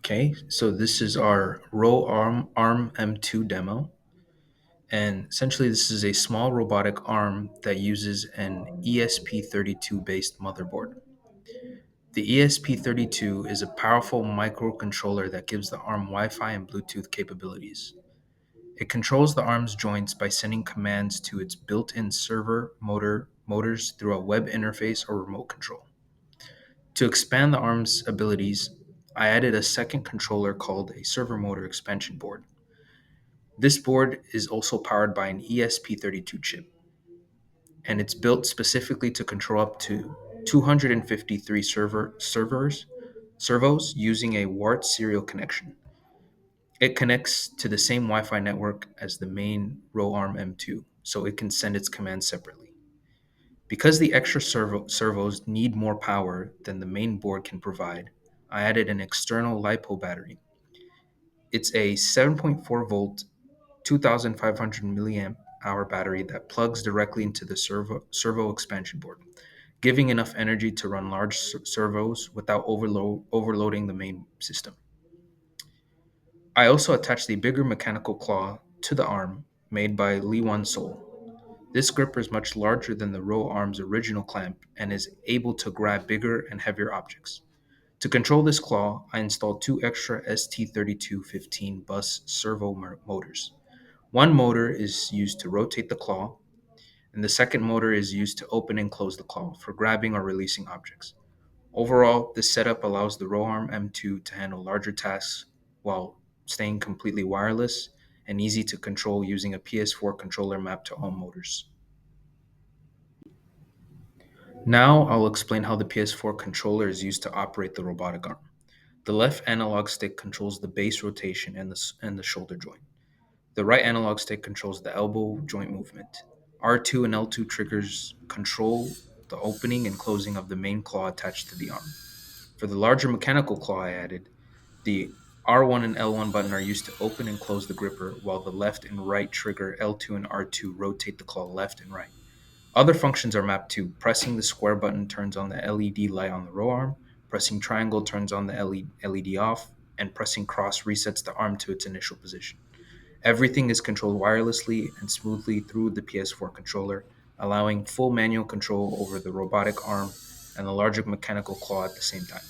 Okay, so this is our RoArm M2 demo. And essentially, this is a small robotic arm that uses an ESP32 based motherboard. The ESP32 is a powerful microcontroller that gives the arm Wi Fi and Bluetooth capabilities. It controls the arm's joints by sending commands to its built in motors through a web interface or remote control. To expand the arm's abilities, I added a second controller called a servo motor expansion board. This board is also powered by an ESP32 chip, and it's built specifically to control up to 253 servos using a UART serial connection. It connects to the same Wi Fi network as the main RoArm M2, so it can send its commands separately. Because the extra servos need more power than the main board can provide, I added an external LiPo battery. It's a 7.4 volt 2500 milliamp hour battery that plugs directly into the servo expansion board, giving enough energy to run large servos without overloading the main system. I also attached a bigger mechanical claw to the arm made by Li Sol. This gripper is much larger than the RoArm's original clamp and is able to grab bigger and heavier objects. To control this claw, I installed two extra ST3215 bus servo motors. One motor is used to rotate the claw, and the second motor is used to open and close the claw for grabbing or releasing objects. Overall, this setup allows the RoArm M2 to handle larger tasks while staying completely wireless and easy to control using a PS4 controller mapped to all motors. Now I'll explain how the PS4 controller is used to operate the robotic arm. The left analog stick controls the base rotation and the shoulder joint. The right analog stick controls the elbow joint movement. R2 and L2 triggers control the opening and closing of the main claw attached to the arm. For the larger mechanical claw I added, the R1 and L1 button are used to open and close the gripper, while the left and right trigger L2 and R2 rotate the claw left and right. Other functions are mapped to pressing the square button turns on the LED light on the row arm, pressing triangle turns on the LED off, and pressing cross resets the arm to its initial position. Everything is controlled wirelessly and smoothly through the PS4 controller, allowing full manual control over the robotic arm and the larger mechanical claw at the same time.